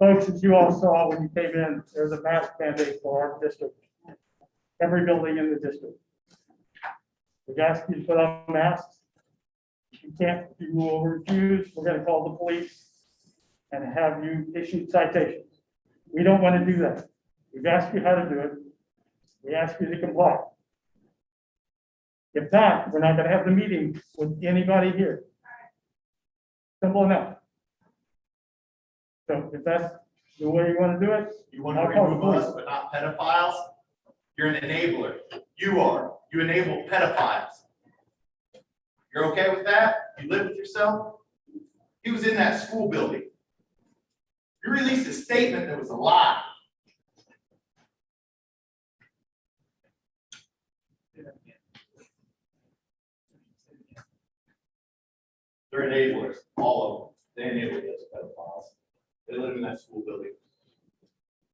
Folks, as you all saw when you came in, there's a mask mandate for our district. Every building in the district. We've asked you to put on masks. If you can't, if you will refuse, we're gonna call the police and have you issue citations. We don't want to do that. We've asked you how to do it. We ask you to comply. If not, we're not gonna have the meeting with anybody here. Simple enough. So if that's the way you want to do it, You want to I'll call the remove us, police. but not pedophiles? You're an enabler. You are. You enable pedophiles. You're okay with that? You live with yourself? He was in that school building. You released a statement that was a lie. They're enablers, all of them. They enabled those pedophiles. They live in that school building.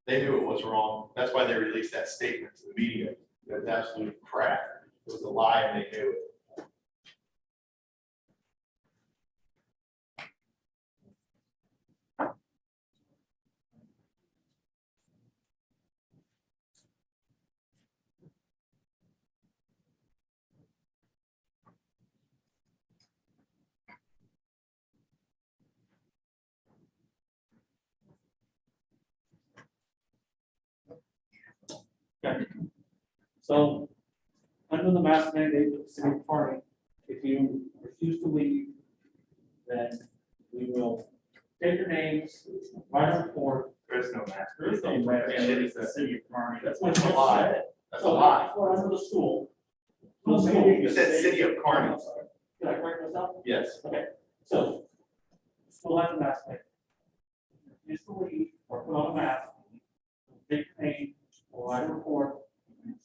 They knew it was wrong. That's why they released that statement to the media. It was absolute crap. It was a lie and they knew it. Okay. So, under the mask mandate of the city of Kearney, if you refuse to leave, then we will take your names, write a report. There is no mask. There is no mask mandate, it's the city of Kearney. That's what That's a you lie. said. That's a So lie. that's what under the school. You said city of Kearney. I'm sorry. Did I correct myself? Yes. Okay, so, school has a mask mandate. Refuse to leave or put on a mask, take your name, or write a report,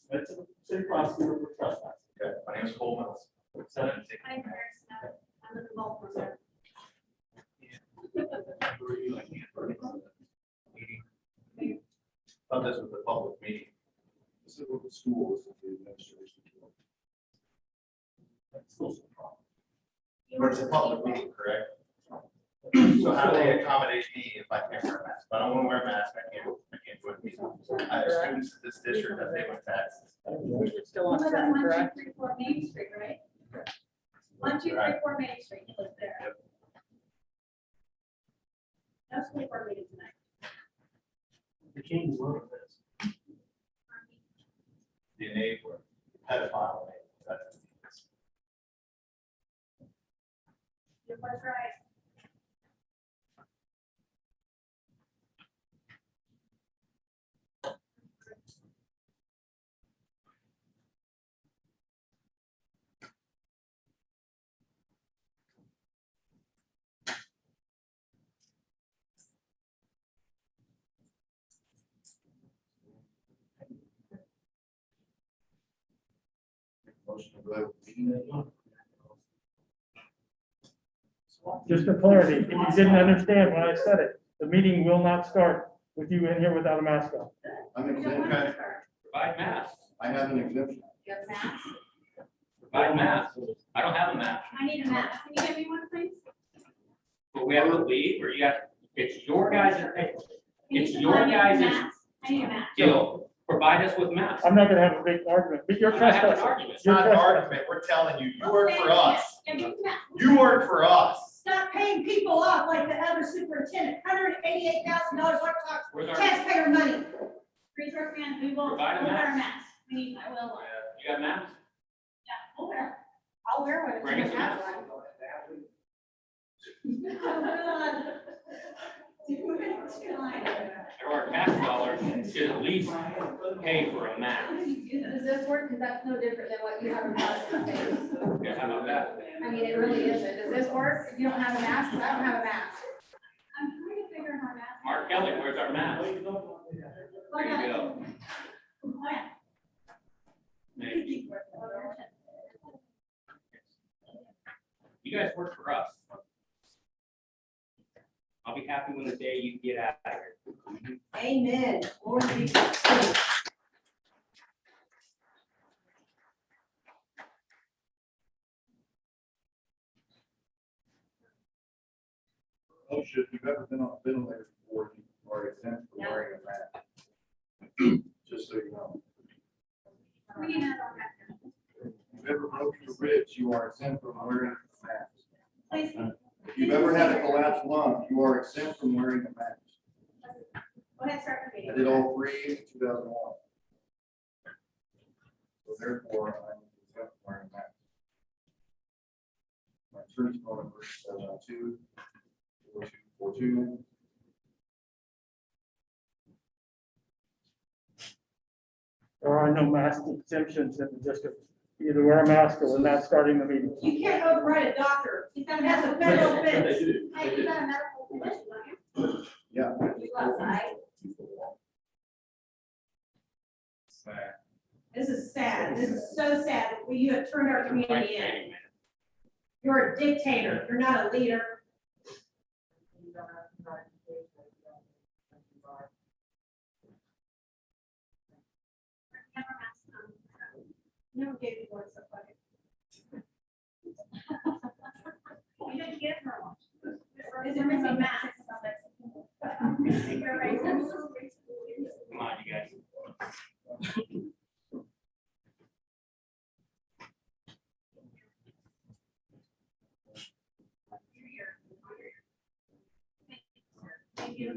submit to the city prosecutor for trespass. Okay. My name is Cole Mills. Send it. I'm Paris Snow. I live in Baltimore. Thought this was a public meeting. This is what the schools and the administration. School's a problem. But it's a public meeting, correct? So how do they accommodate me if I can't wear a mask? If I don't want to wear a mask, I can't join the meeting. I have students in this district that pay my taxes. You're still on What track, about correct? 1234 Main Street, right? 1234 Main Street, you live there. Yep. No school board meeting tonight. The king's word of this. The enabler, pedophile enabler. That's what it is. You're both right. Motion to go ahead with the meeting. just for clarity, if you didn't understand when I said it, the meeting will not start with you in here without a mask on. I'm You don't exempt. want to start. Provide masks. I have an exemption. You have a mask? Provide masks. I don't have a mask. I need a mask. Can you give me one, please? But we have to leave, or you have, it's your guys' Can you It's supply your me with guys' a mask? I need a mask. deal. Provide us with masks. I'm not gonna have a big argument, but you're I'm not having an trespassing. argument. It's not an argument. We're telling you, you work for us. Yeah, give me the mask. You work for us. Stop paying people off like the other superintendent, $188,000 worth of Where's our, taxpayer money. Resource man, we will Provide a wear a mask. mask. We need, I will. you got masks? Yeah, I'll wear. I'll wear one. if Bring you us a have mask. one. It's fine. Our tax dollars should at least pay for a mask. Does this work? Because that's no different than what you have in mask on face. Yeah, how about that? I mean, it really isn't. Does this work? If you don't have a mask, 'cause I don't have a mask. I'm trying to figure out how mask. Mark Kelly, where's our mask? There you go. Oh, yeah. Maybe. You guys work for us. I'll be happy when the day you get out of here. Amen. Lord be praised. Motion, if you've ever been on a ventilator before, You are exempt from wearing a mask. Just so you know. We need another one back there. If you've ever broken your ribs, you are exempt from wearing a mask. Please, If you've ever had a collapsed lung, you are exempt from wearing a mask. go ahead, start the I meeting. did all three in 2001. So therefore, I'm exempt from wearing a mask. My insurance phone number is 702-4242. There are no mask exemptions in the district. Either wear a mask or we're not starting the meeting. You can't override a doctor. He's got a That's a medical federal condition. offense. Hey, you got a medical condition, don't you? Yeah. You go outside. This is sad. This is so sad. You have turned our community in. You're a dictator. You're not a leader. Never gave you one so funny. You didn't get her one. Is it missing mask? Come on, you guys. Thank you.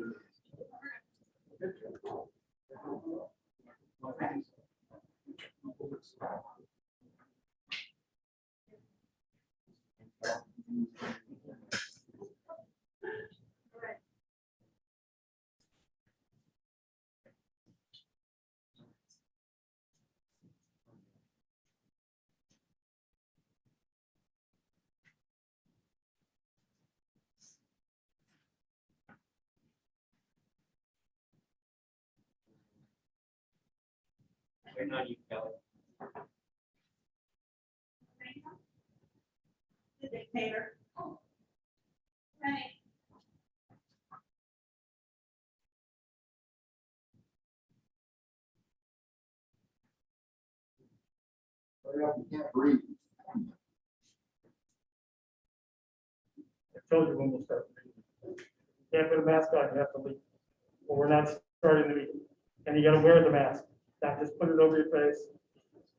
Waiting on you, Kelly. The dictator. Ready? Hurry up, you can't breathe. I told you when we'll start the meeting. You can't put a mask on, you have to leave. Or we're not starting the meeting. And you gotta wear the mask, not just put it over your face.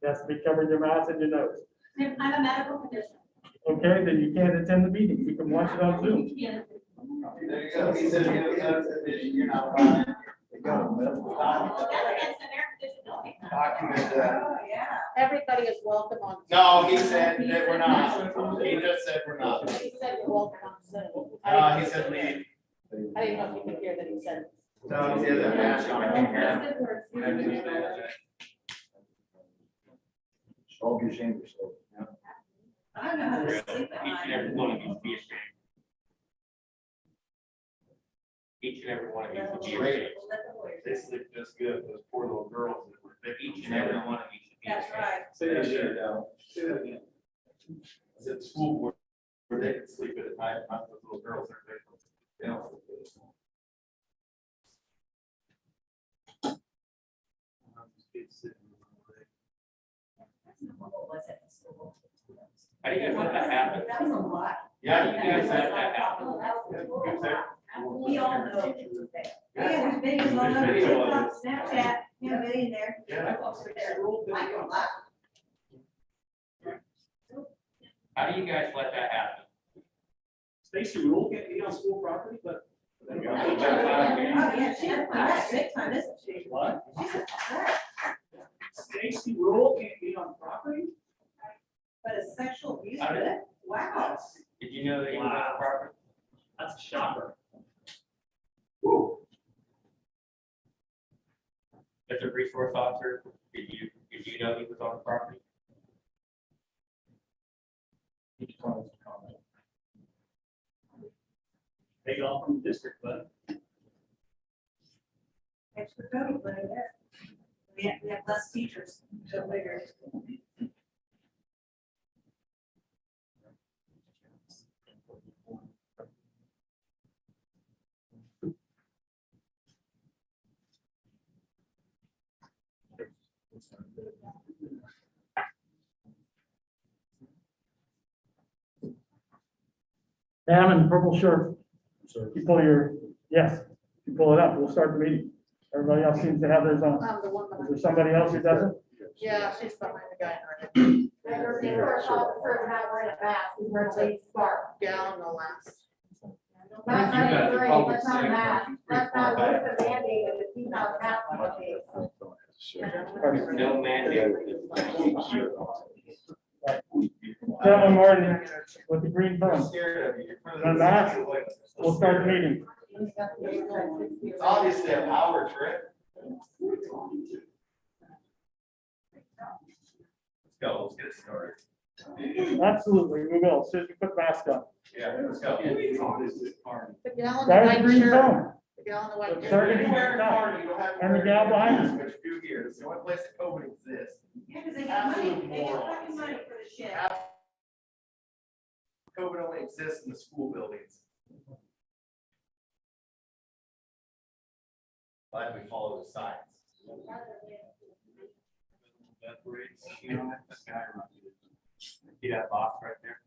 It has to be covering your mouth and your nose. I have a medical condition. Okay, then you can't attend the meeting. You can watch it on Zoom. Yeah. There you go. He said, you're not allowed. They got a medical That's against American disability. document that. Oh, yeah. Everybody is welcome on. No, he said that we're not. He just said we're not. He said you're welcome on Zoom. He said leave. I didn't know if you could hear that he said. No, he has a mask on. I can't hear him. All be ashamed of yourself. I don't know how to sleep at Each and night. every one of you should be ashamed. Each and every one of you should be ashamed. They sleep just good, those poor little girls that were big. Each and every one of you should be That's ashamed. right. Say that again. Say that again. I said school board, where they can sleep at night, not those little girls that are big. They don't sleep good. How do you guys let that happen? That was a lot. How do you guys let that happen? We all know it was there. Yeah, there's videos all over TikTok, Snapchat, you know, in there. Yeah. How do you guys let that happen? Stacy Rule can't be on school property, but. Oh, yeah, she's that's big time, isn't she? What? She's a threat, Stacy Rule can't be on property? but a sexual abuse, How did- good? Wow. Did you know that he was on the property? That's a shocker. As a resource officer, did you know he was on the property? Take it all from the district, but. Extra code right there. We have less teachers, so bigger. Ma'am in the purple shirt. You pull your, yes. You pull it up, we'll start the meeting. Everybody else seems to have theirs on. The one Is behind. there somebody else who doesn't? Yeah, she's behind the guy in her. Never seen her officer not wearing a mask, we heard late spark. Gown no last. That's not great, that's not a mask, that's not what the mandate is, keep our mask mandates. No mandate. Gentlemen, Martin, with the green I'm phone, scared of you. The mask. we'll start the meeting. It's obviously a power trip. Let's go, let's get it started. Absolutely, we will, as soon as we put mask on. Yeah, let's go. The gal in the Guys, the white green shirt. phone. The gal in the white Sorry. shirt. If you're wearing a card, you don't have to And the wear gal it. behind us. What you do here, it's the only place that COVID exists. Yeah, because they get money, they get fucking money for the shit. COVID only exists in the school buildings. Glad we follow the science. See that box right there?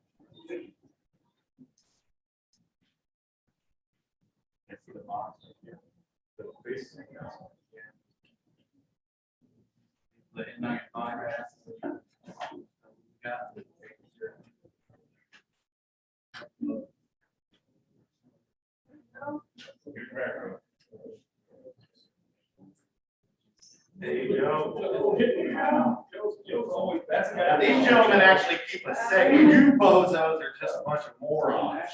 See the box right there? Little face. The inline progress. Got the picture. There you go. Joe's always, that's Now, these gentlemen actually keep us safe. You bozos are just a bunch of morons.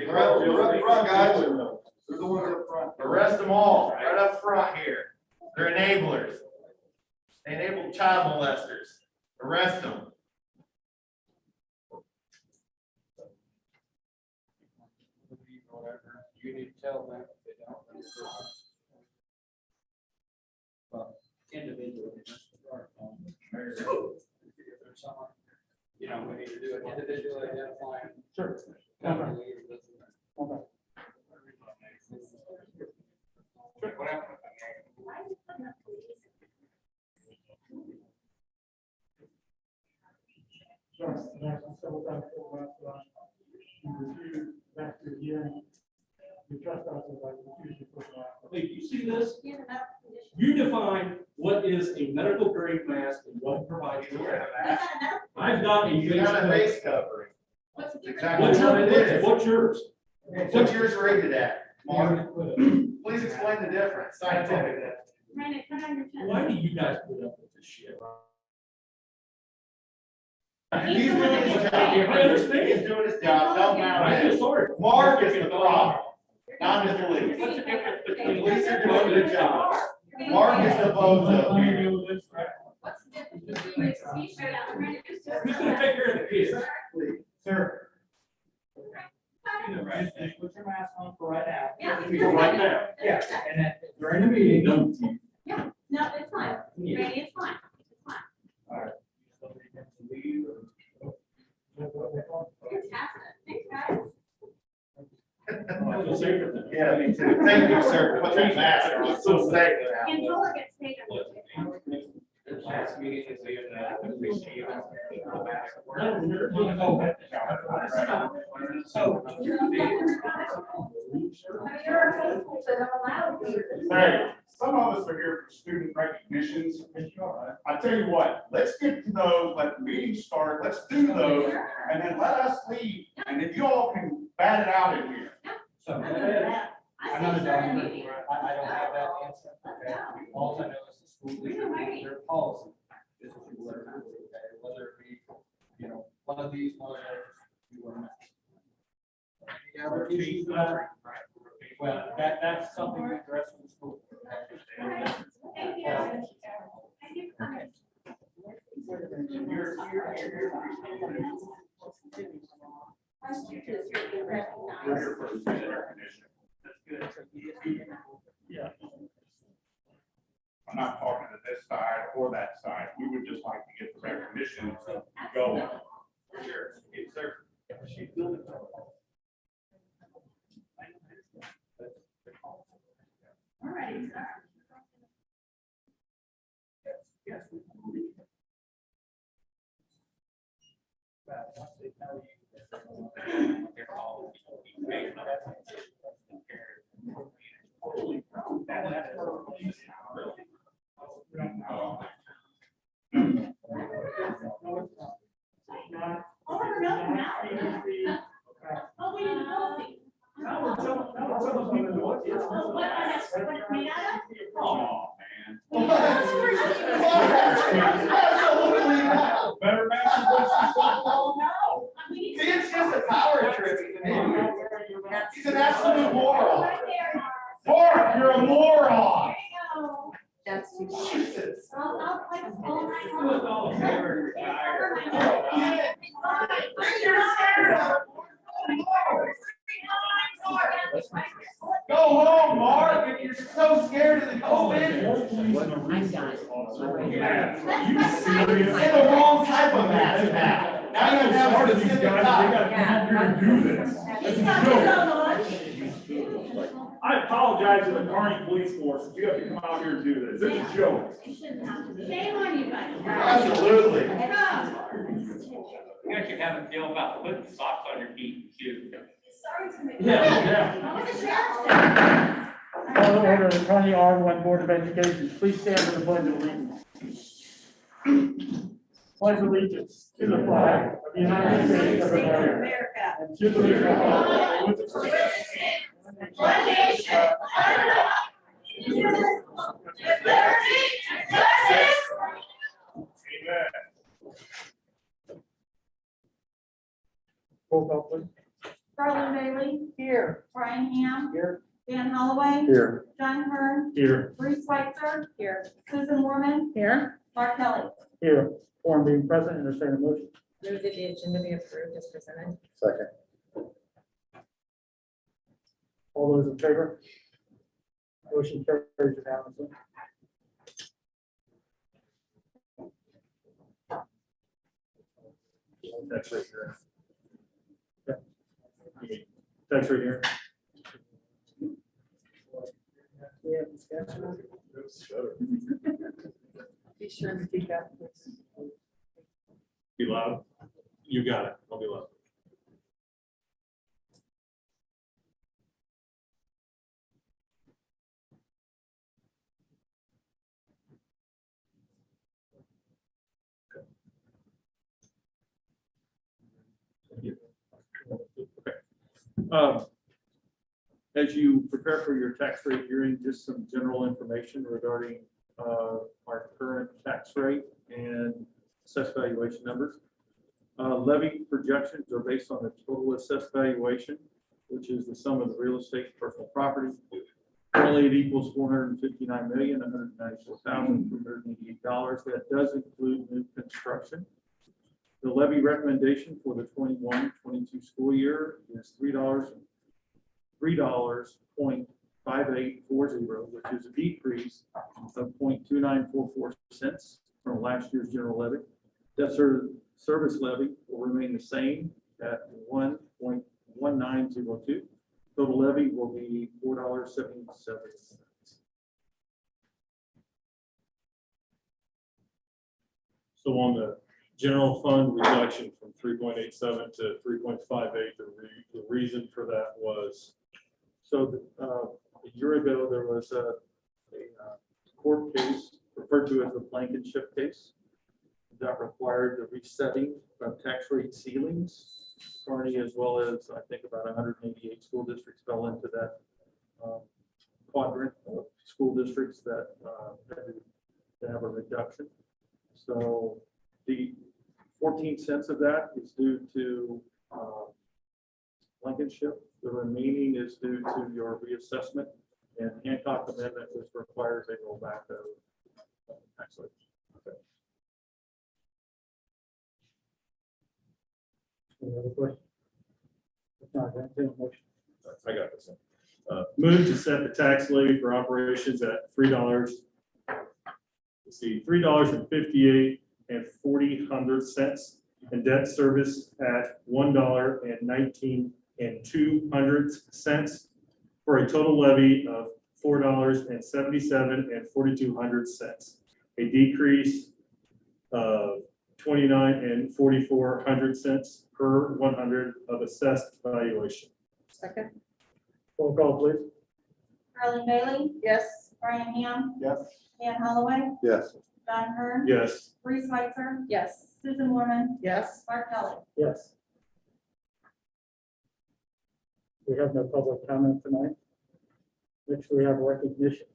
Front, guys. They're the ones up front. Arrest them all, right up front here. They're enablers. They enable child molesters. Arrest them. You need to tell them if they don't. Well, individually. If there's someone, you know, we need to do it individually identifying. Sure. Company. Okay. What happened? Yes, and that's several times for the last, you refuse back to the hearing. You trust us as I refuse to put that. Hey, you see this? Yeah, that's condition. You define what is a medical grade mask and what provides you. I've got a You got a face covering. What's the difference? Exactly What's what it yours? is. What's yours? What's yours rated at, Mark? Please explain the difference scientifically. Brandon, put on your chin. Why do you guys put up with this shit? He's doing his job. I understand. He's doing his job. Tell him I how it feel is. sorry. Mark is the problem, not the police. What's the difference between Police are doing their job. You're Mark is gonna- the bozo. What's the difference between this t-shirt and Brandon? Who's gonna take care of the kids? Sir. Put your mask on for right now. Yeah. Right now. Yeah, and then during the meeting, don't. No, it's fine. Brandon, it's fine. It's fine. Fantastic. Thanks, guys. I feel safer than- Yeah, me too. Thank you, sir, for putting that mask on. It's so safe now. Controller gets paid. Last meeting is Hey, some of us are here for student recognitions. I tell you what, let's get to those, let the meeting start, let's do those, and then let us leave, and if you all can bat it out in here. So, I'm I'm not a a doctor, meeting. I don't have that answer. Okay? All I know is the school district, their policy. This is what it is, okay? Whether it be, you know, one of these, one of those, you are not. Any other issues? Well, that's something we address in the school. Thank you. Thank you for coming. We're here for student recognition. Yeah. I'm not talking to this side or that side. We would just like to get the recognition going. Sure. Yes, sir. All right, sir. Yes. But once they tell you that they're all, they're paid, that's Oh, we're not now. Oh, we didn't know. Oh, what it's made out of? Oh, man. Absolutely not. Better match the voice she's got going now. See, it's just a power trip. He's an absolute moron. Right there. Mark, you're a moron. There you go. That's too bad. Jesus. I'll play all night long. With all the favor, You're scared. Go home, Mark. You're so scared of the COVID. I'm done. You serious? In the wrong type of mask now. Now you have Smart a of these specific guys, type. they gotta come up here and do this. He's got his own lunch. I apologize to the Kearney Police Force, if you have to come out here and do this, it's a joke. Shame on you, buddy. Absolutely. Come. You guys should have a deal about putting socks on your feet too. Sorry to make. Yeah. What was the sheriff's? Call to order the Kearney R-1 Board of Education. Please stand for the pledge of allegiance. Pledge allegiance to the flag of the United States of America and to the republic for which it stands, One nation, under God, indivisible, with liberty and justice. Amen. Roll call, please. Carlin Bailey. Here. Brian Ham. Here. Dan Holloway. Here. John Kern. Here. Bruce Switzer. Here. Susan Morman. Here. Mark Kelly. Here. Forum being present, entertain a motion. Move that the agenda be approved as presented. Second. All those in favor? Motion carries unanimously. That's right here. That's right here. Yeah, discussion. Be sure to speak up. Be loud. You got it. I'll be loud. As you prepare for your tax rate hearing, just some general information regarding our current tax rate and assessed valuation numbers. Levy projections are based on the total assessed valuation, which is the sum of the real estate and personal property. Currently, it equals $459,194,388. That does include new construction. The levy recommendation for the 21-22 school year is $3.5840, which is a decrease of 0.2944 cents from last year's general levy. Debt service levy will remain the same at 1.1902. Total levy will be $4.77. So on the general fund reduction from 3.87 to 3.58, the reason for that was, so a year ago, there was a court case referred to as the Blankenship case that required the resetting of tax rate ceilings. Kearney, as well as I think about 188 school districts, fell into that quadrant of school districts that had to have a reduction. So the 14 cents of that is due to Blankenship. The remaining is due to your reassessment and Hancock Amendment, which requires a rollback of tax rate. Okay. Any other questions? If not, entertain a motion. I got this one. Move to set the tax levy for operations at $3. Let's see, $3.5840 and debt service at $1.1902 for a total levy of $4.7742, a decrease of 29.44 per 100 of assessed valuation. Second. Roll call, please. Carly Bailey, Yes. Brian Ham, Yes. Dan Holloway, Yes. Don Kern, Yes. Reese Switzer, Yes. Susan Morman, Yes. Mark Kelly. Yes. We have no public comment tonight. Next, we have recognition.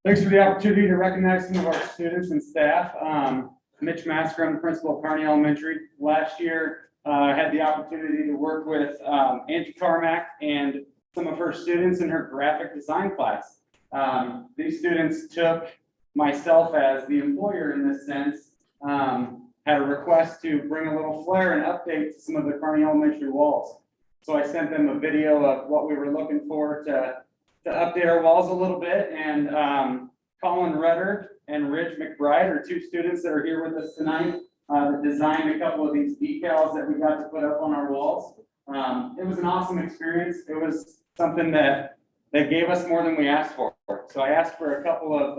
Thanks for the opportunity to recognize some of our students and staff. Mitch Masker, I'm the principal of Kearney Elementary. Last year, I had the opportunity to work with Angie Carmack and some of her students in her graphic design class. These students took myself as the employer in this sense, had a request to bring a little flair and update to some of the Kearney Elementary walls. So I sent them a video of what we were looking for to update our walls a little bit, and Colin Rudder and Ridge McBride are two students that are here with us tonight that designed a couple of these decals that we got to put up on our walls. It was an awesome experience. It was something that gave us more than we asked for. So I asked for a couple of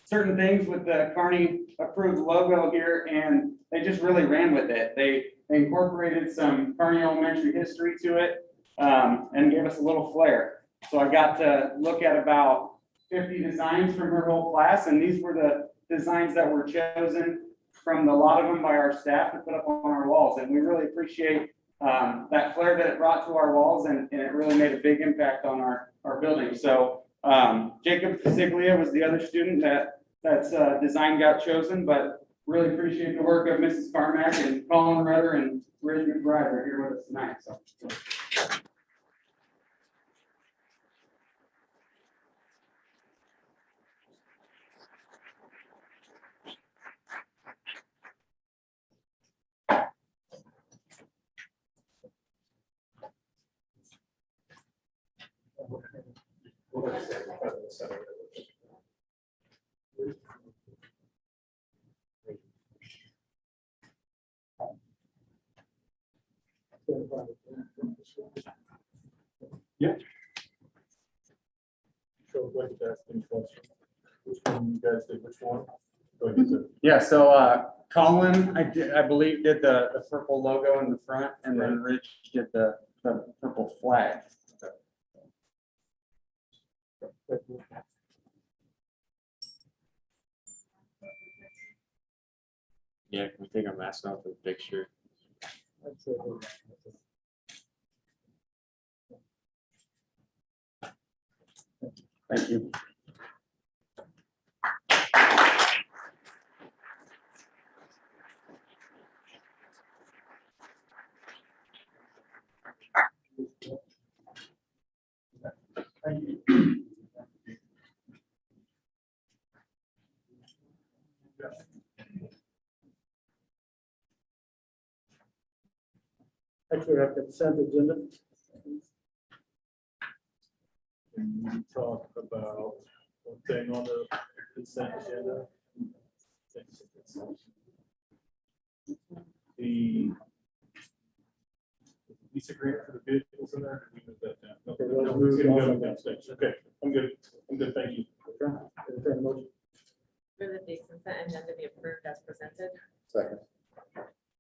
certain things with the Kearney approved logo here, and they just really ran with it. They incorporated some Kearney Elementary history to it and gave us a little flair. So I got to look at about 50 designs from her whole class, and these were the designs that were chosen from a lot of them by our staff to put up on our walls. And we really appreciate that flair that it brought to our walls, and it really made a big impact on our building. So Jacob Siglia was the other student that's design got chosen, but really appreciate the work of Mrs. Carmack, and Colin Rudder and Ridge McBride are here with us tonight. So. Yeah. So I'd like to ask any questions. Which one you guys did, which one? Go ahead, sir. Yeah, so Colin, I believe did the purple logo in the front, and then Rich did the purple flag. Yeah, can we take our mask off for the picture? Thank you. Thank you. Next, we have consent agenda. Can we talk about one thing on the consent agenda? The lease agreement for the vehicles in there, we move that down. Okay, No, let's we're move gonna on. go downstairs. Okay, I'm good, thank you. Okay, entertain a motion. For the consent agenda be approved as presented. Second.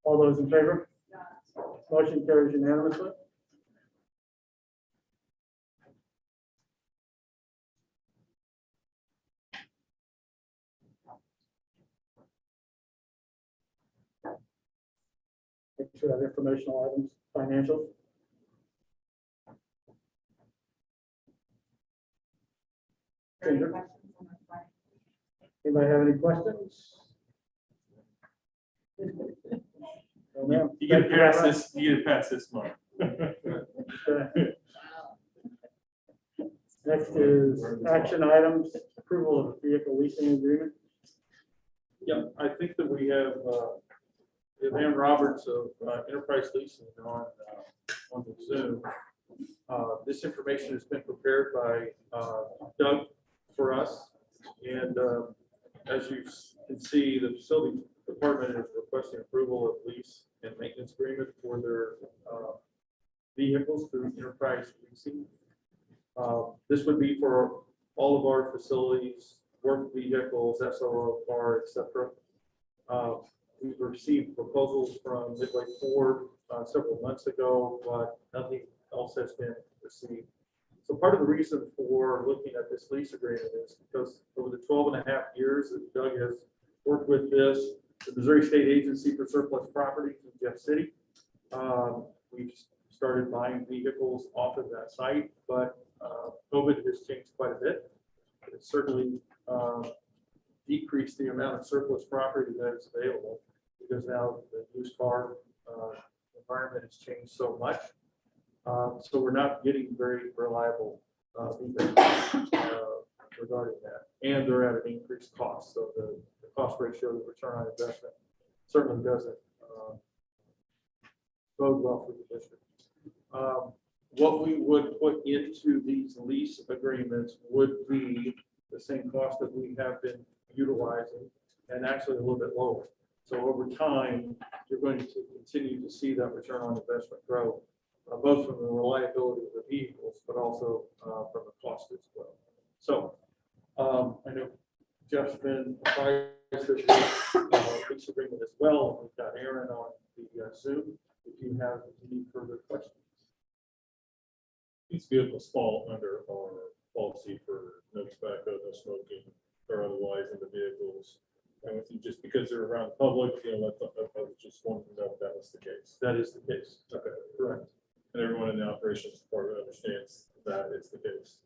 All those in favor? Motion carries unanimously. Next, we have informational items, financials. Ginger, anybody have any questions? No, ma'am. You get Thank to very pass much. this, you get to pass this month. Okay. Next is action items, approval of vehicle leasing agreement. Yeah, I think that we have Ann Roberts of Enterprise Leasing on the Zoom. This information has been prepared by Doug for us. And as you can see, the facility department is requesting approval of lease and maintenance agreement for their vehicles through Enterprise Leasing. This would be for all of our facilities, work vehicles, SLR, et cetera. We've received proposals from Midway Ford, several months ago, but nothing else has been received. So part of the reason for looking at this lease agreement is because over the 12.5 years that Doug has worked with this, the Missouri State Agency for Surplus Property in Jeff City, we've started buying vehicles off of that site, but COVID has changed quite a bit. It's certainly decreased the amount of surplus property that is available because now the used car environment has changed so much. So we're not getting very reliable vehicles regarding that. And they're at an increased cost. So the cost ratio, the return on investment certainly doesn't bode well for the district. What we would put into these lease agreements would be the same cost that we have been utilizing and actually a little bit lower. So over time, you're going to continue to see that return on investment grow, both from the reliability of the vehicles, but also from the cost as well. So I know Jeff's been apprised of the lease agreement as well. We've got Aaron on the Zoom. If you have any further questions. These vehicles fall under our policy for no tobacco, no smoking, or otherwise in the vehicles. And with you, just because they're around the public, I was just wanting to know if that was the case. That is the case. Okay, Correct. and everyone in the operations department understands that it's the case.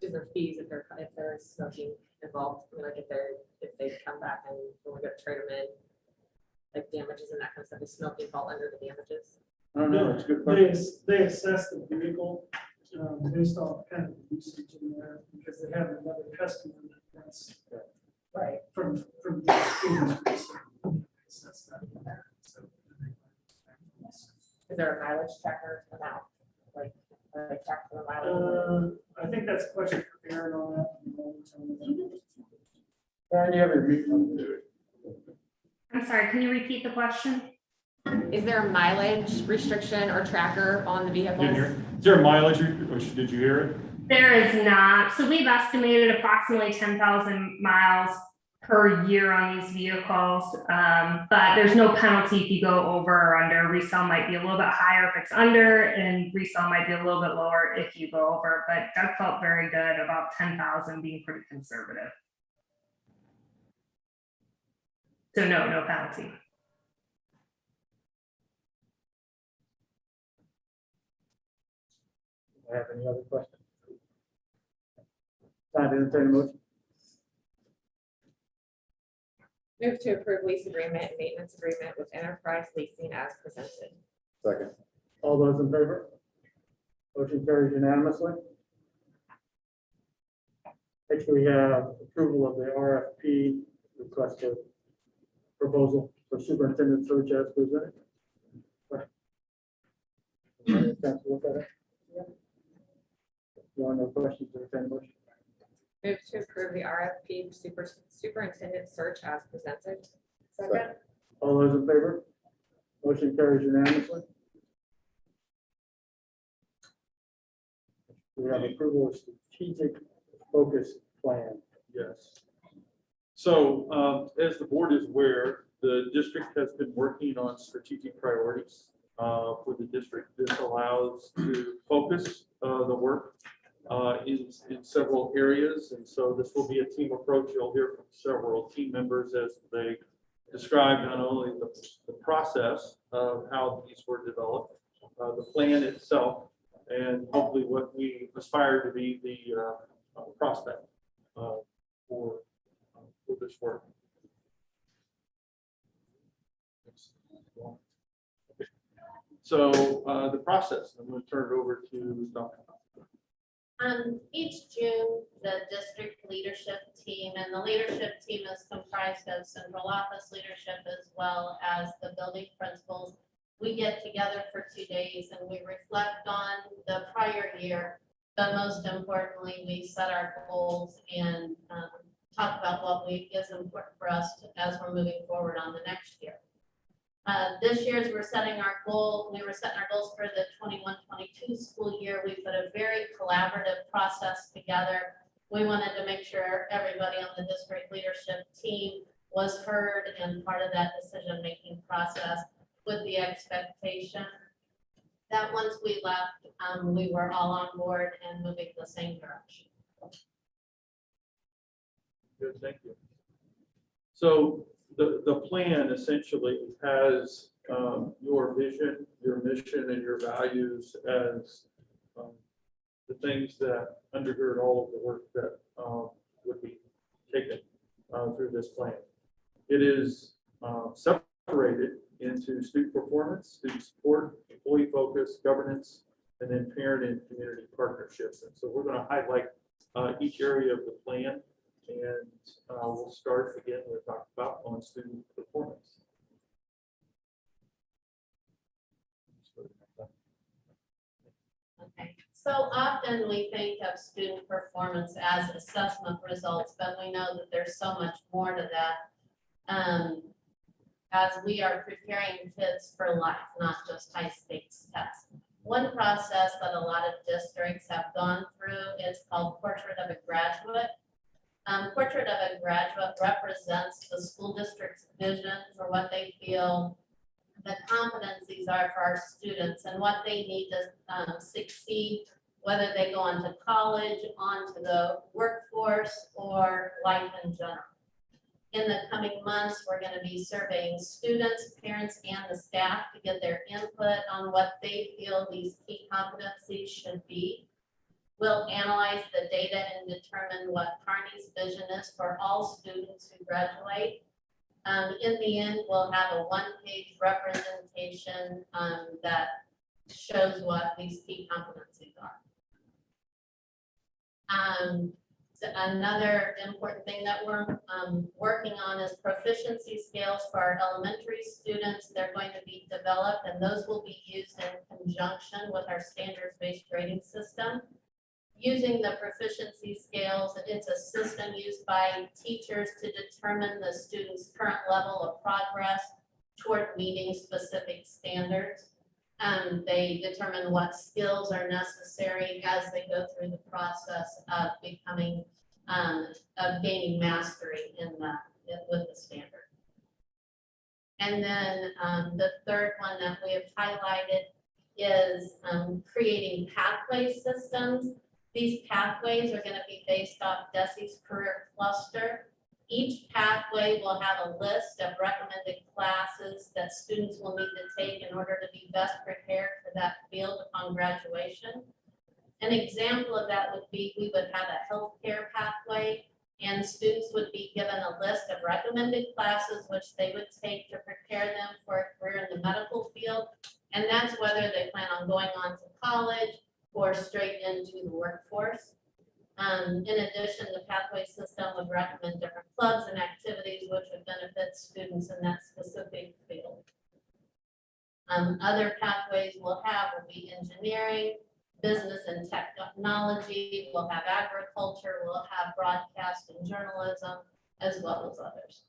Is there fees if there's smoking involved? I mean, like if they come back and we're gonna trade them in, like damages and that kind of stuff, is smoking fall under the damages? I don't know. It's a good question. They assess the vehicle based on kind of usage in there because they have another customer that's Right. from the industry. So assess that. So, Is there a mileage tracker amount? Like track for the mileage? I think that's a question for Aaron on that. Aaron, you have your mute on. I'm sorry, can you repeat the question? Is there a mileage restriction or tracker on the vehicles? Is there a mileage, or did you hear it? There is not. So we've estimated approximately 10,000 miles per year on these vehicles. But there's no penalty if you go over or under. Resale might be a little bit higher if it's under, and resale might be a little bit lower if you go over. But Doug felt very good about 10,000 being pretty conservative. So no penalty. Have any other questions? Time to entertain a motion. Move to approve lease agreement and maintenance agreement with Enterprise Leasing as presented. Second. All those in favor? Motion carries unanimously. Next, we have approval of the RFP requested proposal for superintendent search as presented. Any chance to look at it? You want no questions or any motion? Move to approve the RFP superintendent search as presented. Second. All those in favor? Motion carries unanimously. We have approval of strategic focus plan. Yes. So as the board is aware, the district has been working on strategic priorities for the district. This allows to focus the work in several areas. And so this will be a team approach. You'll hear from several team members as they describe not only the process of how these were developed, the plan itself, and hopefully what we aspire to be the prospect for this work. So the process, I'm going to turn it over to Dr. Each June, the district leadership team, and the leadership team is comprised of central office leadership as well as the building principals. We get together for 2 days and we reflect on the prior year, but most importantly, we set our goals and talk about what is important for us as we're moving forward on the next year. This year, as we're setting our goal, we were setting our goals for the 21-22 school year. We put a very collaborative process together. We wanted to make sure everybody on the district leadership team was heard and part of that decision-making process with the expectation that once we left, we were all on board and moving the same direction. Good, thank you. So the plan essentially has your vision, your mission, and your values as the things that undergird all of the work that would be taken through this plan. It is separated into student performance, student support, employee focus, governance, and then parent and community partnerships. And so we're going to highlight each area of the plan, and we'll start again with Dr. Bout on student performance. Okay, so often we think of student performance as assessment results, but we know that there's so much more to that. As we are preparing kids for life, not just high stakes tests. One process that a lot of districts have gone through is called Portrait of a Graduate. Portrait of a Graduate represents the school district's vision for what they feel the competencies are for our students and what they need to succeed, whether they go on to college, onto the workforce, or life in general. In the coming months, we're going to be surveying students, parents, and the staff to get their input on what they feel these key competencies should be. We'll analyze the data and determine what Kearney's vision is for all students who graduate. In the end, we'll have a one-page representation that shows what these key competencies are. So another important thing that we're working on is proficiency scales for our elementary students. They're going to be developed, and those will be used in conjunction with our standards-based grading system. Using the proficiency scales, it's a system used by teachers to determine the student's current level of progress toward meeting specific standards. They determine what skills are necessary as they go through the process of becoming, of gaining mastery with the standard. And then the third one that we have highlighted is creating pathway systems. These pathways are going to be based off DESE's career cluster. Each pathway will have a list of recommended classes that students will need to take in order to be best prepared for that field upon graduation. An example of that would be we would have a healthcare pathway, and students would be given a list of recommended classes which they would take to prepare them for a career in the medical field. And that's whether they plan on going on to college or straight into the workforce. In addition, the pathway system would recommend different clubs and activities which would benefit students in that specific field. Other pathways we'll have will be engineering, business and technology, we'll have agriculture, we'll have broadcast and journalism, as well as others.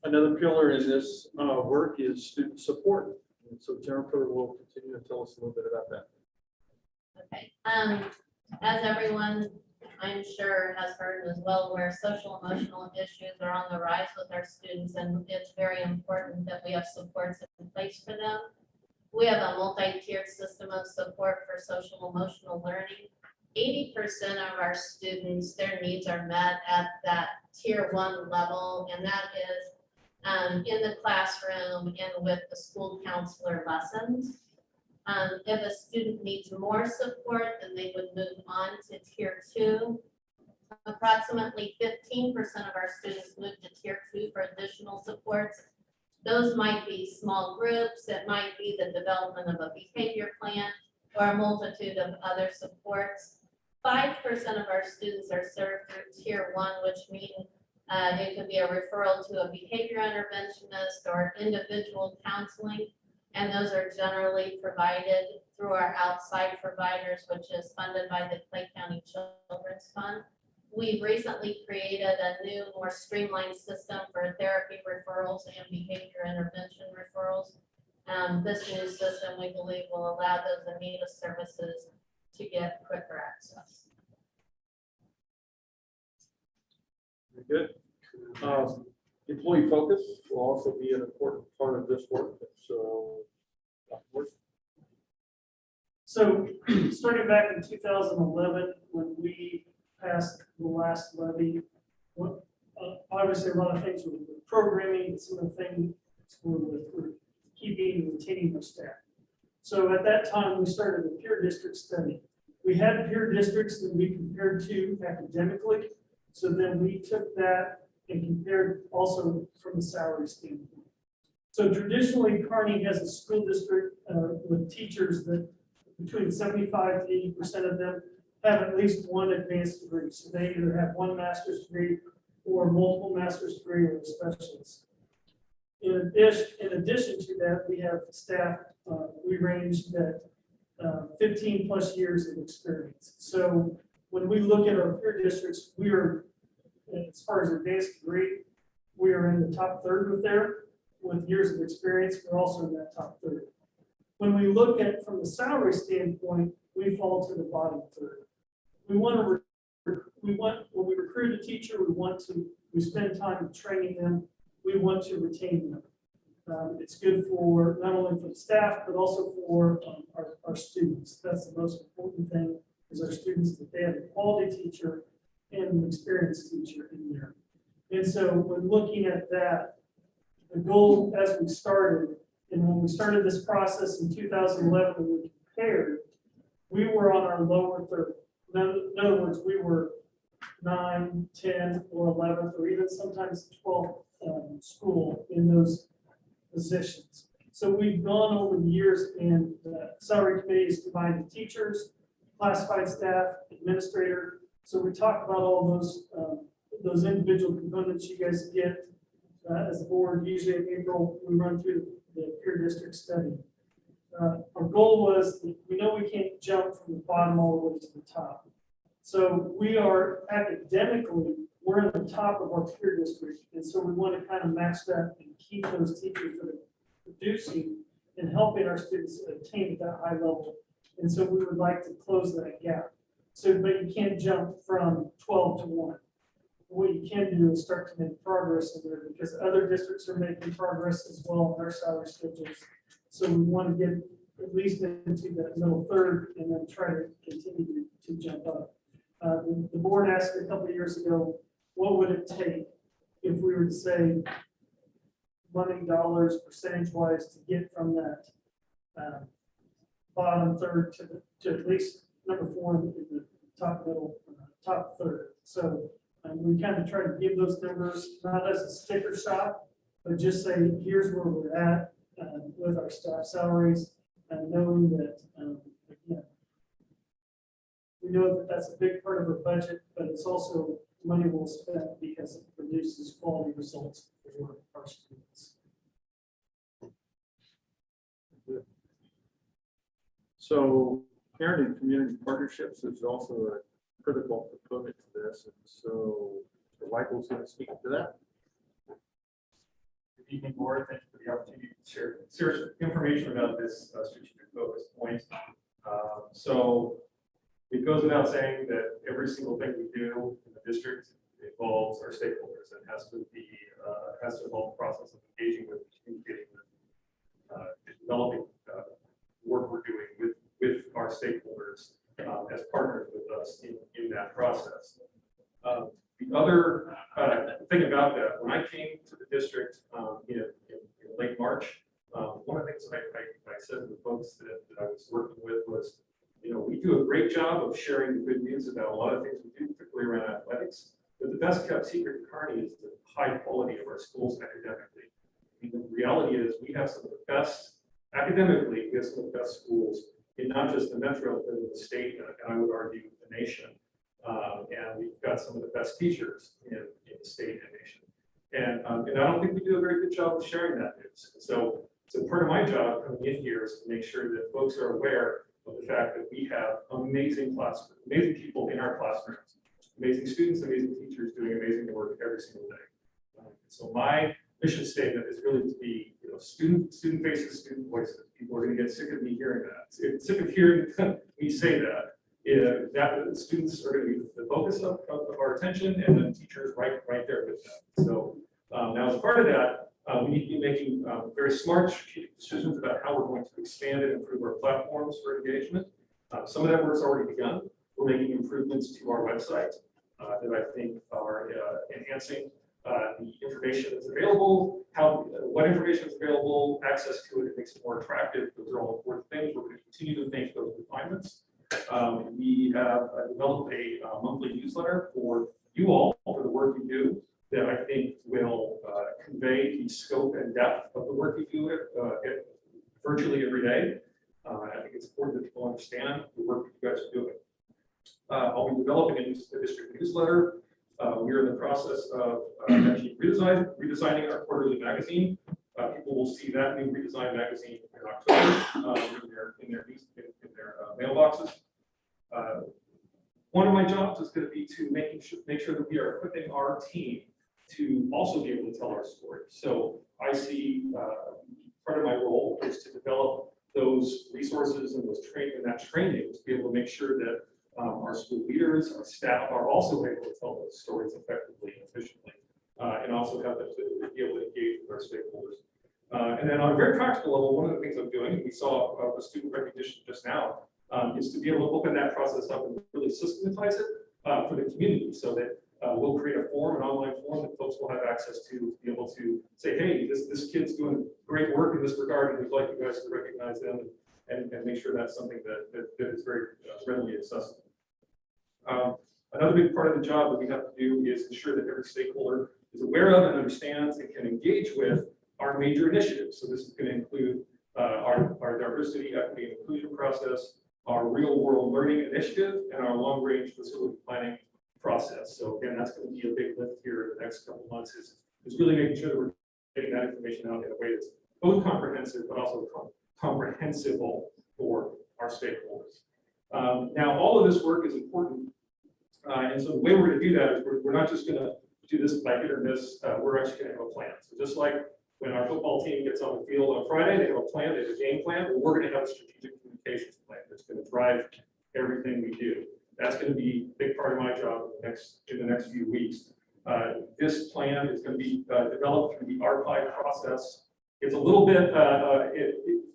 Another pillar in this work is student support. And so Jennifer will continue to tell us a little bit about that. Okay, as everyone I'm sure has heard as well, where social emotional issues are on the rise with our students, and it's very important that we have supports in place for them. We have a multi-tiered system of support for social emotional learning. 80% of our students, their needs are met at that tier 1 level, and that is in the classroom and with the school counselor lessons. If a student needs more support, then they would move on to tier 2. Approximately 15% of our students move to tier 2 for additional supports. Those might be small groups, it might be the development of a behavior plan, or a multitude of other supports. 5% of our students are served through tier 1, which means it could be a referral to a behavior interventionist or individual counseling. And those are generally provided through our outside providers, which is funded by the Clay County Children's Fund. We've recently created a new, more streamlined system for therapy referrals and behavior intervention referrals. This new system, we believe, will allow those in need of services to get quicker access. Very good. Employee focus will also be an important part of this work. So, So starting back in 2011, when we passed the last levy, obviously a lot of things were with programming, and some of the things were keeping and retaining our staff. So at that time, we started a peer district study. We had peer districts that we compared to academically. So then we took that and compared also from the salary standpoint. So traditionally, Kearney has a school district with teachers that between 75 to 80% of them have at least one advanced degree. So they either have one master's degree or multiple master's degree or a specialist. In addition to that, we have staff, we ranged at 15 plus years of experience. So when we look at our peer districts, we are, as far as advanced degree, we are in the top third with years of experience. We're also in that top third. When we look at from the salary standpoint, we fall to the bottom third. We want to, when we recruit a teacher, we spend time training them. We want to retain them. It's good for not only for the staff, but also for our students. That's the most important thing is our students, that they have a quality teacher and an experienced teacher in there. And so when looking at that, the goal as we started, and when we started this process in 2011, when we compared, we were on our lower third. In other words, we were 9, 10, or 11th, or even sometimes 12th school in those positions. So we've gone over the years, and the salary committee is combined the teachers, classified staff, administrator. So we talked about all those individual components you guys get as the board. Usually in April, we run through the peer district study. Our goal was, we know we can't jump from the bottom all the way to the top. So we are academically, we're in the top of our peer district. And so we want to kind of match that and keep those teachers that are producing and helping our students attain at that high level. And so we would like to close that gap. So, but you can't jump from 12 to 1. What you can do is start to make progress in there, because other districts are making progress as well on their salary schedules. So we want to get at least into that middle third and then try to continue to jump up. The board asked a couple of years ago, what would it take if we were to say money, dollars, percentage wise, to get from that bottom third to at least number 4 in the top middle, top third. So we kind of try to give those numbers, not as a sticker shock, but just say, here's where we're at with our staff salaries, and knowing that, again, we know that that's a big part of our budget, but it's also money well spent because it produces quality results for our students. So Kearney Community Partnerships is also a critical component to this. And so Michael's going to speak to that. Good evening, board. Thank you for the opportunity to share information about this strategic focus point. So it goes without saying that every single thing we do in the district involves our stakeholders and has to involve the process of engaging with, communicating with, developing work we're doing with our stakeholders as partners with us in that process. The other thing about that, when I came to the district in late March, one of the things I said to the folks that I was working with was, we do a great job of sharing the good news about a lot of things we do, particularly around athletics. But the best kept secret in Kearney is the high quality of our schools academically. I mean, the reality is we have some of the best, academically, we have some of the best schools in not just the metro, but in the state, and I would argue the nation. And we've got some of the best teachers in the state and nation. And I don't think we do a very good job of sharing that news. So part of my job coming in here is to make sure that folks are aware of the fact that we have amazing people in our classrooms, amazing students, amazing teachers doing amazing work every single day. So my mission statement is really to be, student faces, student voices. People are going to get sick of me hearing that. Sick of hearing me say that. That students are going to be the focus of our attention, and then teachers right there with them. So now, as part of that, we need to be making very smart strategic decisions about how we're going to expand and improve our platforms for engagement. Some of that work's already begun. We're making improvements to our website that I think are enhancing the information that's available, what information is available, access to it, it makes it more attractive. Those are all important things. We're going to continue to make those refinements. We have developed a monthly newsletter for you all for the work you do that I think will convey the scope and depth of the work you do virtually every day. I think it's important that people understand the work that you guys are doing. I'll be developing a district newsletter. We're in the process of actually redesigning our quarterly magazine. People will see that new redesigned magazine in October in their mailboxes. One of my jobs is going to be to make sure that we are equipping our team to also be able to tell our story. So I see part of my role is to develop those resources and that training to be able to make sure that our school leaders, our staff are also able to tell those stories effectively and efficiently, and also have them to be able to engage with our stakeholders. And then on a very practical level, one of the things I'm doing, we saw the student recognition just now, is to be able to open that process up and really systematize it for the community so that we'll create a form, an online form that folks will have access to be able to say, hey, this kid's doing great work in this regard, and we'd like you guys to recognize them and make sure that's something that is very readily accessible. Another big part of the job that we have to do is ensure that every stakeholder is aware of and understands and can engage with our major initiatives. So this is going to include our diversity, equity, and inclusion process, our real world learning initiative, and our long range facility planning process. So again, that's going to be a big lift here in the next couple of months is really making sure that we're getting that information out in a way that's both comprehensive, but also comprehensible for our stakeholders. Now, all of this work is important. And so the way we're going to do that is we're not just going to do this by hit or miss. We're actually going to have a plan. So just like when our football team gets on the field on Friday, they have a plan, they have a game plan. Well, we're going to have a strategic communications plan that's going to drive everything we do. That's going to be a big part of my job in the next few weeks. This plan is going to be developed through the R-1 process. It's a little bit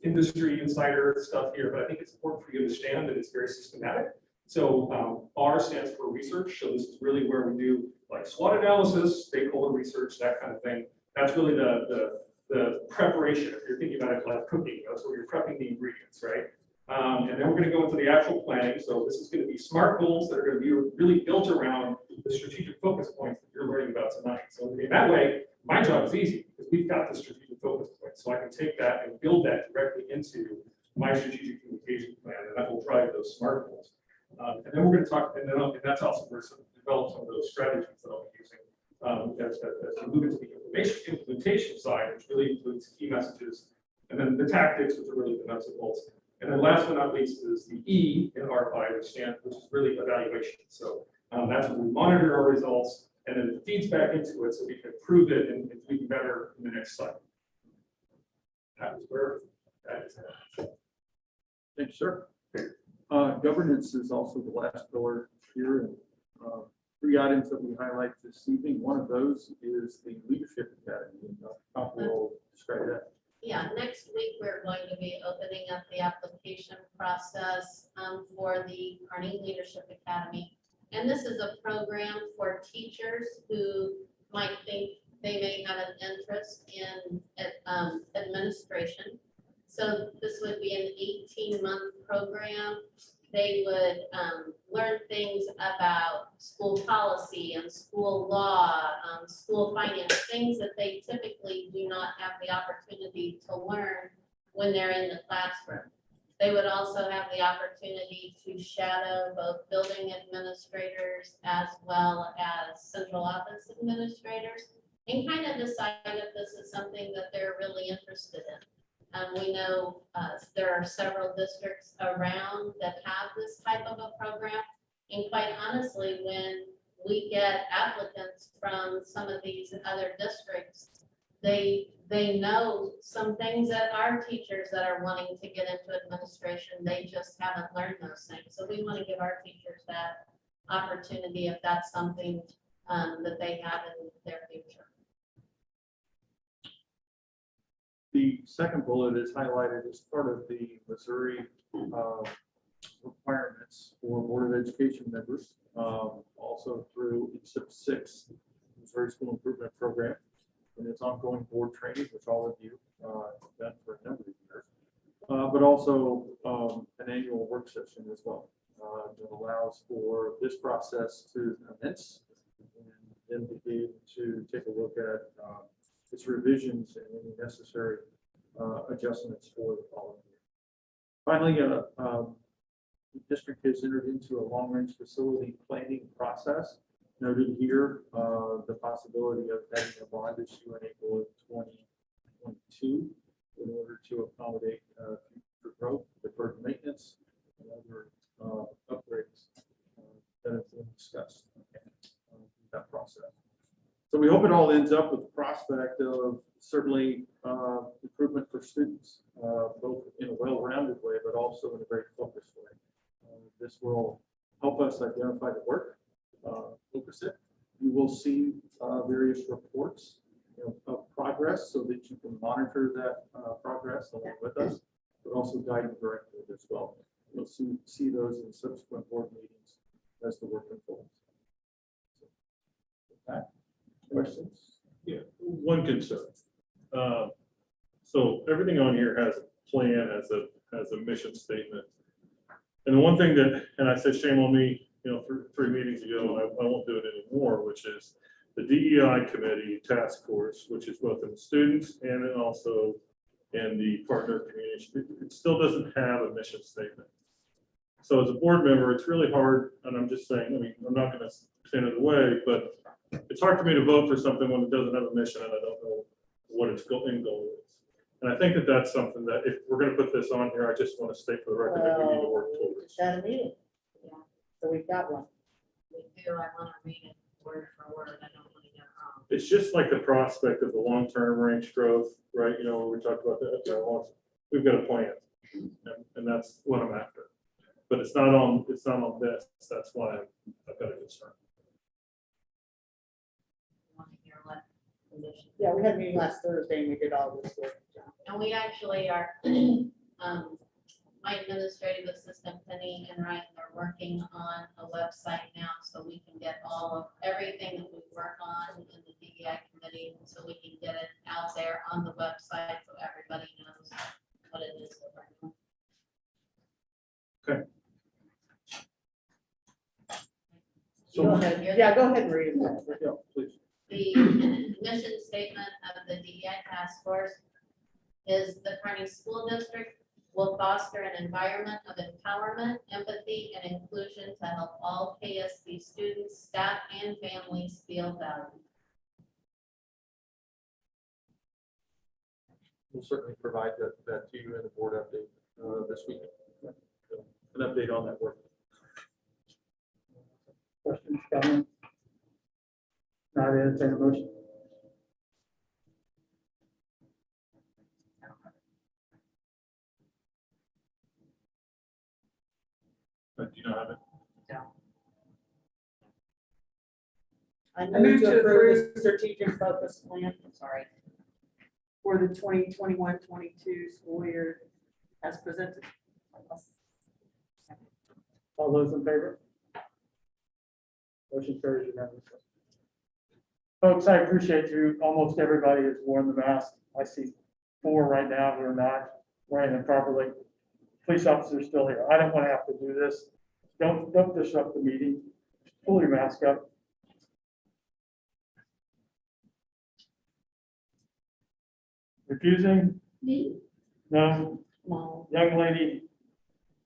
industry insider stuff here, but I think it's important for you to understand that it's very systematic. So R stands for research. So this is really where we do like SWOT analysis, stakeholder research, that kind of thing. That's really the preparation. If you're thinking about it like cooking, that's where you're prepping the ingredients, right? And then we're going to go into the actual planning. So this is going to be SMART goals that are going to be really built around the strategic focus points that you're learning about tonight. So in that way, my job is easy because we've got the strategic focus points. So I can take that and build that directly into my strategic communication plan, and that will drive those SMART goals. And then we're going to talk, and that's also where some develop some of those strategies that I'll be using as we move into the implementation side, which really includes key messages, and then the tactics, which are really the nuts and bolts. And then last but not least is the E in R5, which is really evaluation. So that's when we monitor our results, and then it feeds back into it so we can improve it and we can better in the next cycle. That is where that is at. Thank you, sir. Governance is also the last pillar here, and three items that we highlight this evening. One of those is the Leadership Academy. How will describe that? Yeah, next week, we're going to be opening up the application process for the Kearney Leadership Academy. And this is a program for teachers who might think they may have an interest in administration. So this would be an 18-month program. They would learn things about school policy and school law, school finance, things that they typically do not have the opportunity to learn when they're in the classroom. They would also have the opportunity to shadow both building administrators as well as central office administrators and kind of decide if this is something that they're really interested in. We know there are several districts around that have this type of a program. And quite honestly, when we get applicants from some of these other districts, they know some things that our teachers that are wanting to get into administration, they just haven't learned those things. So we want to give our teachers that opportunity if that's something that they have in their future. The second bullet is highlighted as part of the Missouri requirements for Board of Education members, also through ESIP 6, Missouri School Improvement Program, and its ongoing board training, which all of you have done for a number of years, but also an annual work session as well that allows for this process to commence and then begin to take a look at its revisions and any necessary adjustments for the following year. Finally, the district has entered into a long-range facility planning process. Noted here, the possibility of having a bond issue in April of 2022 in order to accommodate future growth, deferred maintenance, and other upgrades that have been discussed in that process. So we hope it all ends up with the prospect of certainly improvement for students, both in a well-rounded way, but also in a very focused way. This will help us identify the work, focus it. You will see various reports of progress so that you can monitor that progress along with us, but also guide and direct it as well. You'll see those in subsequent board meetings as the work unfolds. Okay. Questions? Yeah, one concern. So everything on here has a plan, has a mission statement. And the one thing that, and I said, shame on me, three meetings ago, and I won't do it anymore, which is the DEI committee task force, which is both in the students and then also in the partner community. It still doesn't have a mission statement. So as a board member, it's really hard, and I'm just saying, I'm not going to stand in the way, but it's hard for me to vote for something when it doesn't have a mission and I don't know what its end goal is. And I think that that's something that if we're going to put this on here, I just want to state for the record that we need to work towards. At a meeting. Yeah. So we've got one. We do, I want to read it word for word, I don't want to get it wrong. It's just like the prospect of the long-term range growth, right? We talked about that. We've got a plan, and that's what I'm after. But it's not on this. That's why I've got a concern. Want to hear what condition? Yeah, we had a meeting last Thursday and we did all this work. And we actually are, my administrative assistant Penny and Ryan are working on a website now, so we can get all of everything that we work on in the DEI committee, so we can get it out there on the website so everybody knows what it is that we're doing. Okay. Go ahead. Yeah, go ahead and read it. Yeah, please. The mission statement of the DEI task force is the Kearney School District will foster an environment of empowerment, empathy, and inclusion to help all KSB students, staff, and families feel valued. We'll certainly provide that to you in the board update this week. An update on that work. Questions, comments? Not entertain a motion. Do you know how to? I move to approve the strategic focus plan, I'm sorry, for the 2021-22 school year as presented. All those in favor? Motion carries unanimously. Folks, I appreciate you. Almost everybody has worn the mask. I see 4 right now who are not wearing them properly. Police officers still here. I don't want to have to do this. Don't disrupt the meeting. Pull your mask up. Refusing? Me? No? No. Young lady?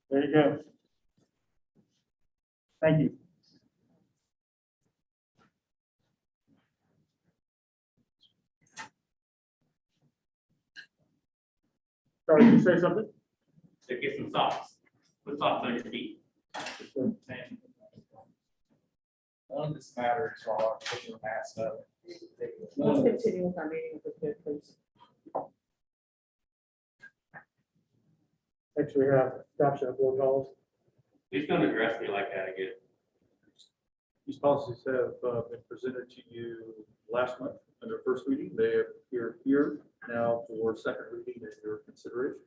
There you go. Thank you. Sorry, you say something? To get some socks. Put socks on your feet. None of this matters, so I'll put your mask up. Let's continue with our meeting with the kid, please. Next, we have stop shop roll calls. Please don't address me like that again. These policies have been presented to you last month under first reading. They appear here now for second reading and your consideration.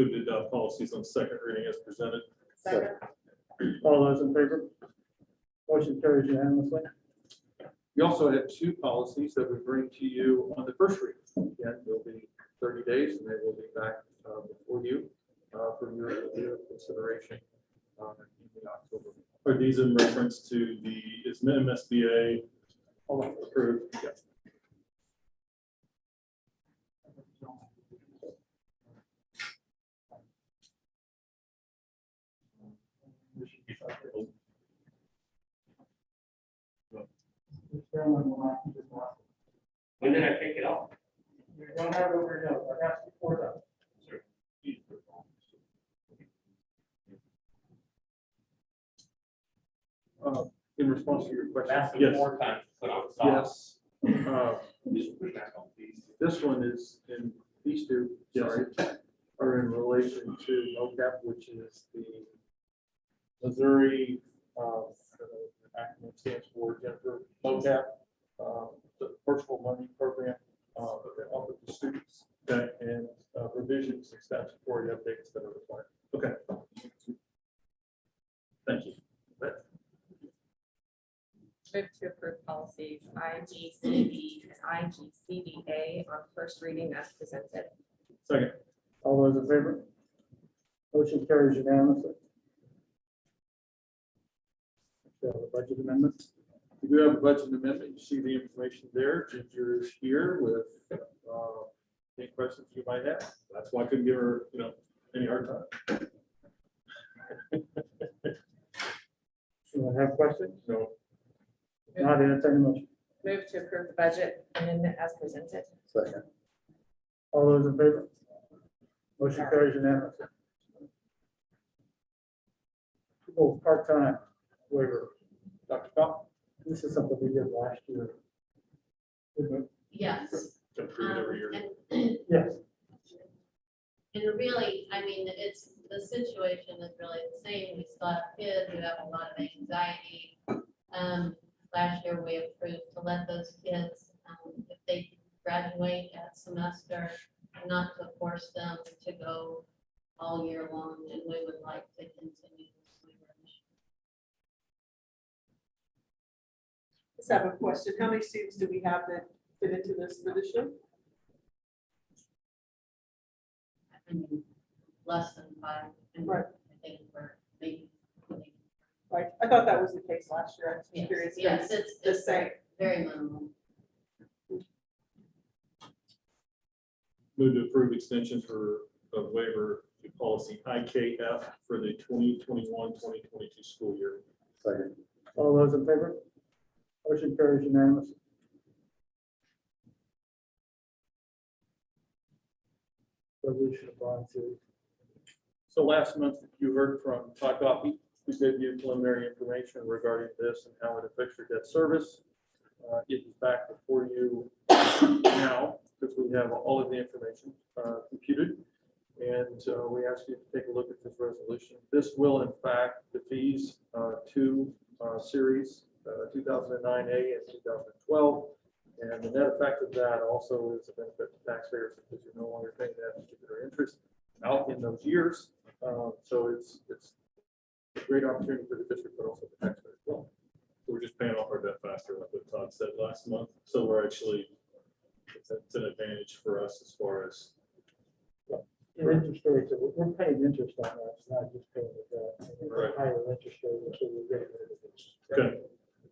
Move to adopt policies on second reading as presented. Second. All those in favor? Motion carries unanimously. We also have two policies that we bring to you on the first reading. Again, they'll be 30 days and they will be back before you for your consideration in October. Are these in reference to the, is MSBA approved? Yeah. When did I take it off? You don't have it over here. I asked you for that. In response to your question, Ask yes, more time to put on socks. yes. Just push back on these. This one is in, these two, sorry, are in relation to OCAP, which is the Missouri, the acronym stands for Jennifer, OCAP, the virtual learning program, that offered to students, and revisions and statutory updates that are required. Okay. Thank you. Move to approve policies IGCD and IGCDA on first reading as presented. Second. All those in favor? Motion carries unanimously. The budget amendments. We do have a budget amendment. You see the information there. Ginger is here with any questions you might have. That's why I couldn't give her, any hard time. Anyone have questions? No. Not entertaining motion. Move to approve the budget amendment as presented. Second. All those in favor? Motion carries unanimously. People part-time waiver. Dr. Cox? This is something we did last year. Yes. It's approved every year. And Yes. And really, I mean, the situation is really the same. We still have kids who have a lot of anxiety. Last year, we approved to let those kids, if they graduate at semester, not to force them to go all year long, and we would like to continue this waiver. Just have a question. How many students do we have that fit into this for this year? I mean, less than 5. And Right. I think we're maybe. Right, I thought that was the case last year. I'm just curious. Yes, if it's the same. very minimal. Move to approve extension for a waiver to policy IKF for the 2021-2022 school year. Second. All those in favor? Motion carries unanimously. Resolution of bond series. So last month, you heard from Todd Coffey, who gave you preliminary information regarding this and how it affects your debt service. It is back before you now, because we have all of the information computed. And we ask you to take a look at this resolution. This will in fact defease two series, 2009A and 2012. And the net effect of that also is a benefit to taxpayers because you're no longer paying that particular interest out in those years. So it's a great opportunity for the district, but also the taxpayer as well. We're just paying off our debt faster, like what Todd said last month. So we're actually, it's an advantage for us as far as. The interest rates, we're paying interest on that, it's not just paying the debt. It's a Right. higher interest rate, so we're getting rid of it. Good.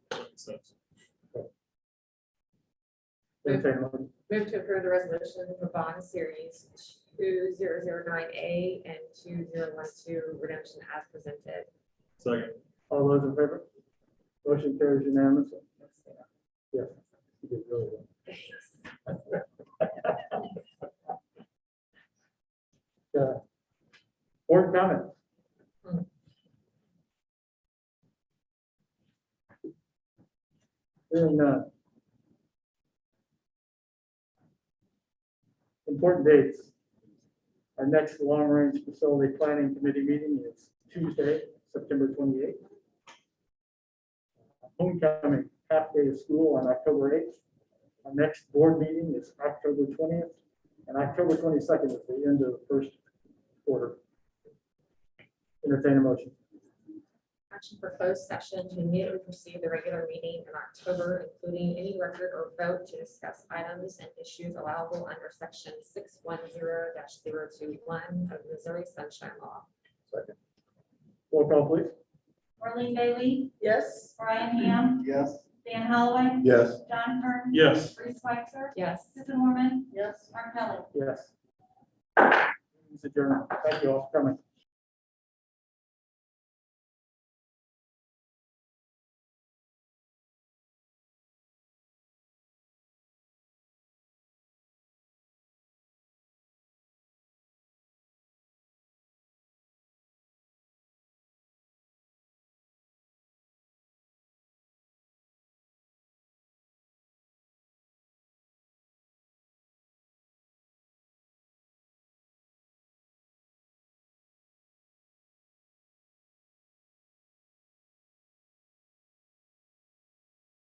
That makes sense. Entertained motion. Move to approve the resolution for bond series 2009A and 2012 redemption as presented. Second. All those in favor? Motion carries unanimously. Yes. You did really well. Board comments? Hearing none. Important dates. Our next long-range facility planning committee meeting is Tuesday, September 28th. Homecoming half day of school on October 8th. Our next board meeting is October 20th, and October 22nd is the end of the first order. Entertain a motion. Action for closed session to immediately proceed the regular meeting in October, including any record or vote to discuss items and issues allowable under section 610-021 of Missouri Sunshine Law. Second. Roll call, please. Marlene Bailey, Yes. Brian Ham, Yes. Dan Holloway, Yes. John Kern. Yes. Reese Wexler, Yes. Susan Morman, Yes. Mark Kelly. Yes. Meeting's adjourned. Thank you all for coming.